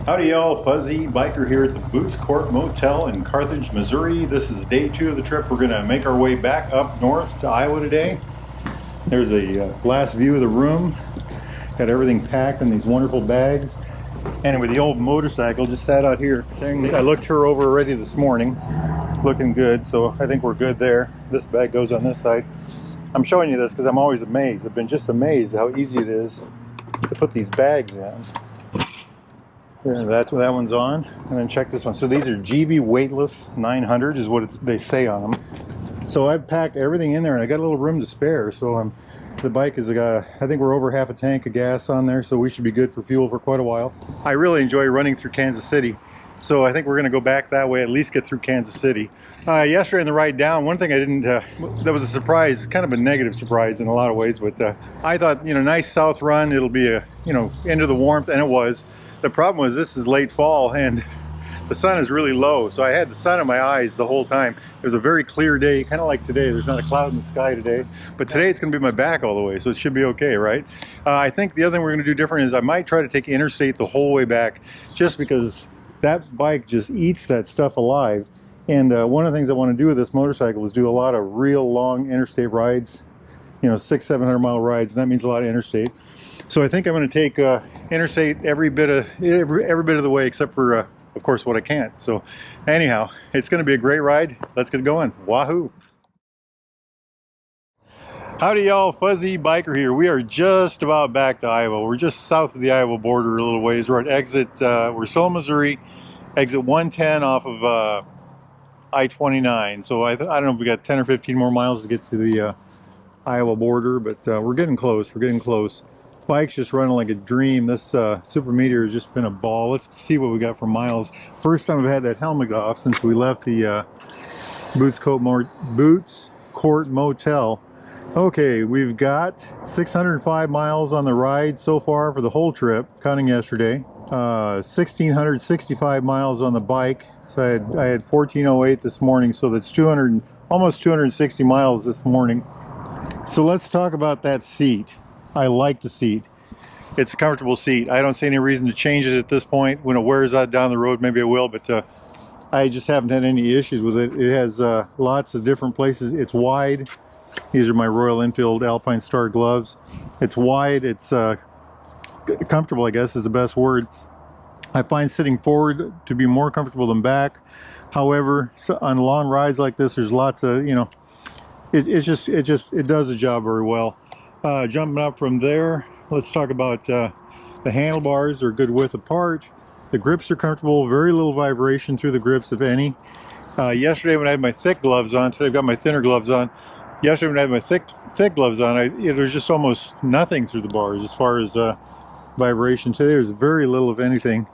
Howdy y'all, Fuzzy Biker here at the Boots Court Motel in Carthage, Missouri. This is day 2 of the trip. We're gonna make our way back up north to Iowa today. There's a last view of the room. Got everything packed in these wonderful bags. Anyway, the old motorcycle just sat out here. I looked her over already this morning. Looking good, so I think we're good there. This bag goes on this side. I'm showing you this because I'm always amazed. I've been just amazed how easy it is to put these bags in. Yeah, that's what that one's on. And then check this one. So these are GB weightless 900 is what they say on them. So I've packed everything in there and I got a little room to spare. So the bike is, I think we're over half a tank of gas on there, so we should be good for fuel for quite a while. I really enjoy running through Kansas City. So I think we're going to go back that way, at least get through Kansas City. Yesterday on the ride down, one thing I didn't, that was a surprise, kind of a negative surprise in a lot of ways, but I thought, nice south run, it'll be into the warmth, and it was. The problem was this is late fall and the sun is really low, so I had the sun in my eyes the whole time. It was a very clear day, kind of like today. There's not a cloud in the sky today, but today it's going to be my back all the way, so it should be okay, right? I think the other thing we're going to do different is I might try to take interstate the whole way back, just because that bike just eats that stuff alive. And one of the things I want to do with this motorcycle is do a lot of real long interstate rides, 600-700 mile rides, and that means a lot of interstate. So I think I'm going to take interstate every bit of the way, except for of course what I can't. So anyhow, it's going to be a great ride. Let's get going. Wahoo! Howdy y'all, Fuzzy Biker here. We are just about back to Iowa. We're just south of the Iowa border a little ways. We're at exit, we're still in Missouri, exit 110 off of I-29. So I don't know if we got 10 or 15 more miles to get to the Iowa border, but we're getting close. We're getting close. Bike's just running like a dream. This Super Meteor has just been a ball. Let's see what we got for miles. First time I've had that helmet off since we left the Boots Court Motel. Okay, we've got 605 miles on the ride so far for the whole trip, counting yesterday. 1,665 miles on the bike. So I had 1,408 this morning, so that's almost 260 miles this morning. So let's talk about that seat. I like the seat. It's a comfortable seat. I don't see any reason to change it at this point. When it wears out down the road, maybe I will, but I just haven't had any issues with it. It has lots of different places. It's wide. These are my Royal Enfield Alpine Star gloves. It's wide. It's comfortable, I guess is the best word. I find sitting forward to be more comfortable than back. However, on long rides like this, there's lots of, it does the job very well. Jumping up from there, let's talk about the handlebars are a good width apart. The grips are comfortable, very little vibration through the grips, if any. Yesterday when I had my thick gloves on, today I've got my thinner gloves on. Yesterday when I had my thick gloves on, it was just almost nothing through the bars as far as vibration. Today there's very little, if anything.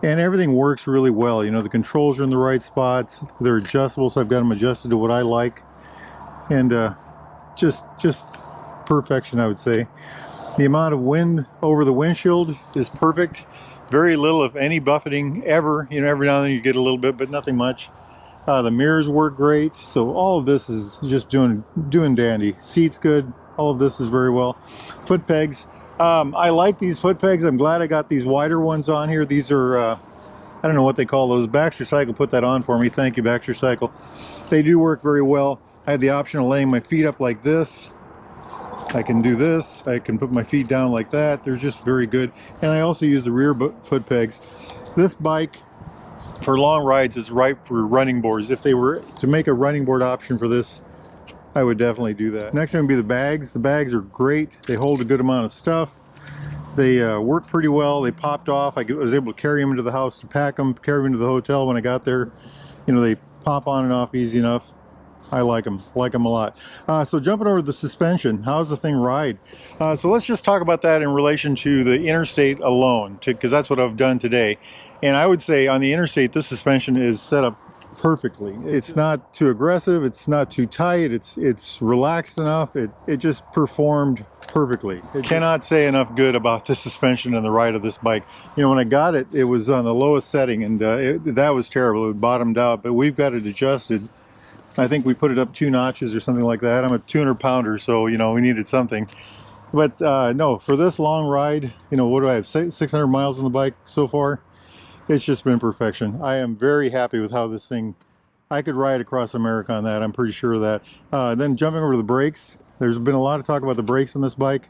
And everything works really well. The controls are in the right spots. They're adjustable, so I've got them adjusted to what I like. And just perfection, I would say. The amount of wind over the windshield is perfect. Very little, if any, buffeting ever. Every now and then you get a little bit, but nothing much. The mirrors work great. So all of this is just doing dandy. Seat's good. All of this is very well. Foot pegs. I like these foot pegs. I'm glad I got these wider ones on here. These are, I don't know what they call those. Baxter Cycle put that on for me. Thank you, Baxter Cycle. They do work very well. I had the option of laying my feet up like this. I can do this. I can put my feet down like that. They're just very good. And I also use the rear foot pegs. This bike for long rides is ripe for running boards. If they were to make a running board option for this, I would definitely do that. Next thing would be the bags. The bags are great. They hold a good amount of stuff. They work pretty well. They popped off. I was able to carry them into the house to pack them, carry them into the hotel when I got there. They pop on and off easy enough. I like them a lot. So jumping over to the suspension, how's the thing ride? So let's just talk about that in relation to the interstate alone, because that's what I've done today. And I would say on the interstate, this suspension is set up perfectly. It's not too aggressive, it's not too tight, it's relaxed enough. It just performed perfectly. Cannot say enough good about the suspension and the ride of this bike. When I got it, it was on the lowest setting, and that was terrible. It bottomed out, but we've got it adjusted. I think we put it up 2 notches or something like that. I'm a 200-pounder, so we needed something. But no, for this long ride, what do I have, 600 miles on the bike so far? it's just been perfection. I am very happy with how this thing, I could ride across America on that, I'm pretty sure of that. Then jumping over to the brakes, there's been a lot of talk about the brakes on this bike.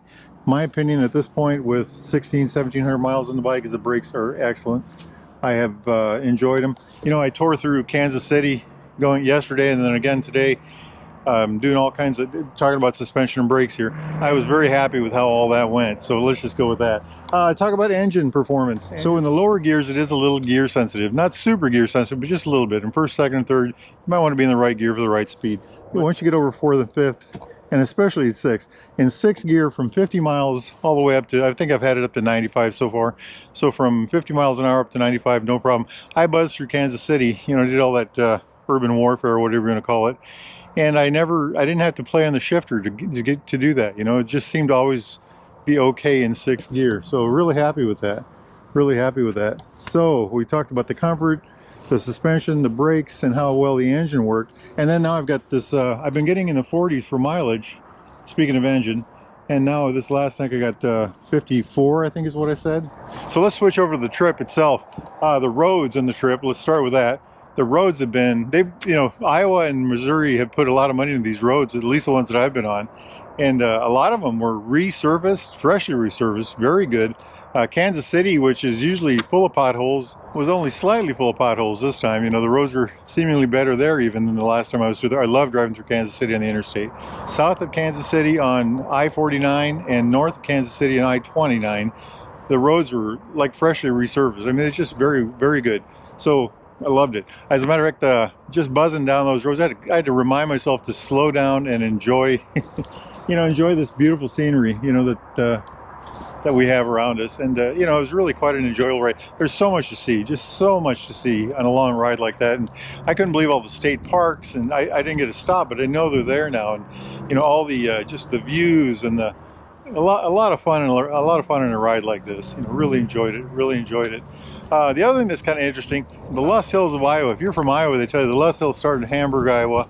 My opinion at this point with 1700 miles on the bike is the brakes are excellent. I have enjoyed them. You know, I tore through Kansas City going yesterday and then again today, doing all kinds of, talking about suspension and brakes here. I was very happy with how all that went, so let's just go with that. Talk about engine performance. So in the lower gears, it is a little gear sensitive. Not super gear sensitive, but just a little bit. In first, second, and third, you might want to be in the right gear for the right speed. Once you get over fourth and fifth, and especially sixth, in sixth gear from 50 miles all the way up to, I think I've had it up to 95 so far. So from 50 miles an hour up to 95, no problem. I buzzed through Kansas City, you know, did all that urban warfare or whatever you're going to call it. And I didn't have to play on the shifter to do that. You know, it just seemed to always be okay in sixth gear. So really happy with that. Really happy with that. So we talked about the comfort, the suspension, the brakes, and how well the engine worked. And then now I've got this, I've been getting in the 40s for mileage, speaking of engine. And now this last tank I got 54, I think is what I said. So let's switch over to the trip itself. The roads on the trip, let's start with that. The roads have been, you know, Iowa and Missouri have put a lot of money into these roads, at least the ones that I've been on. And a lot of them were resurfaced, freshly resurfaced, very good. Kansas City, which is usually full of potholes, was only slightly full of potholes this time. You know, the roads were seemingly better there even than the last time I was through there. I love driving through Kansas City on the interstate. South of Kansas City on I-49 and north of Kansas City on I-29, the roads were like freshly resurfaced. I mean, it's just very, very good. So I loved it. As a matter of fact, just buzzing down those roads, I had to remind myself to slow down and enjoy, you know, enjoy this beautiful scenery, you know, that we have around us. And, you know, it was really quite an enjoyable ride. There's so much to see, just so much to see on a long ride like that. And I couldn't believe all the state parks, and I didn't get to stop, but I know they're there now. And, you know, all the, just the views and a lot of fun, and a lot of fun in a ride like this. You know, really enjoyed it, really enjoyed it. The other thing that's kind of interesting, the Loess Hills of Iowa. If you're from Iowa, they tell you the Loess Hills start in Hamburg, Iowa,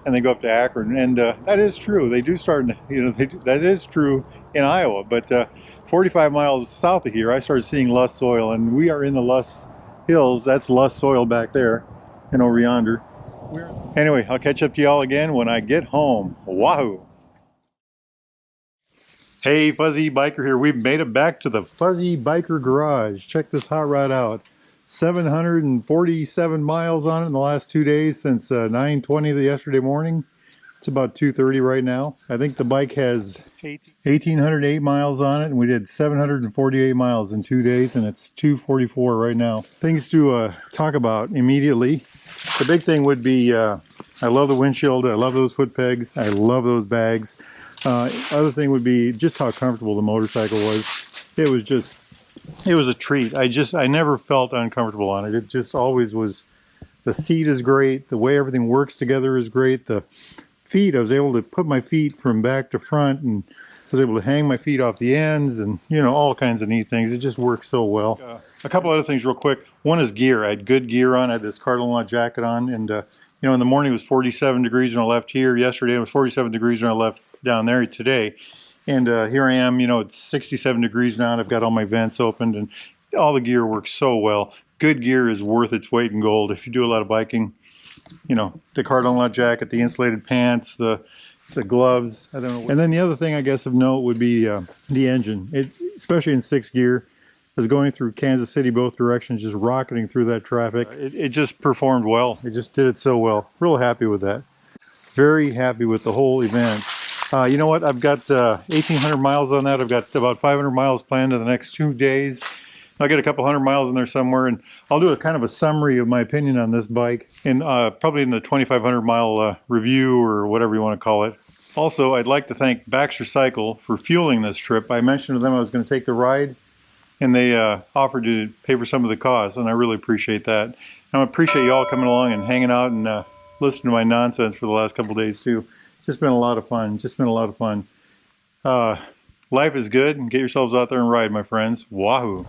and they go up to Akron. And that is true. They do start in, you know, that is true in Iowa. But 45 miles south of here, I started seeing Loess soil, and we are in the Loess Hills. That's Loess soil back there and over yonder. Anyway, I'll catch up to y'all again when I get home. Wahoo! Hey, Fuzzy Biker here. We've made it back to the Fuzzy Biker Garage. Check this hot rod out. 747 miles on it in the last 2 days since 9:20 yesterday morning. It's about 2:30 right now. I think the bike has 1,808 miles on it, and we did 748 miles in 2 days, and it's 2:44 right now. Things to talk about immediately. The big thing would be, I love the windshield. I love those foot pegs. I love those bags. Other thing would be just how comfortable the motorcycle was. It was a treat. I never felt uncomfortable on it. It just always was. The seat is great. The way everything works together is great. The feet, I was able to put my feet from back to front, and was able to hang my feet off the ends, and, you know, all kinds of neat things. It just works so well. A couple other things real quick. One is gear. I had good gear on. I had this cardinal knot jacket on, and you know, in the morning it was 47 degrees when I left here. Yesterday it was 47 degrees when I left down there today. And here I am, you know, it's 67 degrees now, and I've got all my vents opened, and all the gear works so well. Good gear is worth its weight in gold. If you do a lot of biking, you know, the cardinal knot jacket, the insulated pants, the gloves. I don't know. And then the other thing I guess of note would be the engine. Especially in sixth gear, I was going through Kansas City both directions, just rocketing through that traffic. It just performed well. It just did it so well. Real happy with that. Very happy with the whole event. You know what? I've got 1,800 miles on that. I've got about 500 miles planned in the next 2 days. I'll get a couple hundred miles in there somewhere, and I'll do a kind of a summary of my opinion on this bike, and probably in the 2,500 mile review or whatever you want to call it. Also, I'd like to thank Baxter Cycle for fueling this trip. I mentioned to them I was going to take the ride, and they offered to pay for some of the costs, and I really appreciate that. I appreciate you all coming along and hanging out and listening to my nonsense for the last couple of days too. Just been a lot of fun. Just been a lot of fun. Life is good, and get yourselves out there and ride, my friends. Wahoo!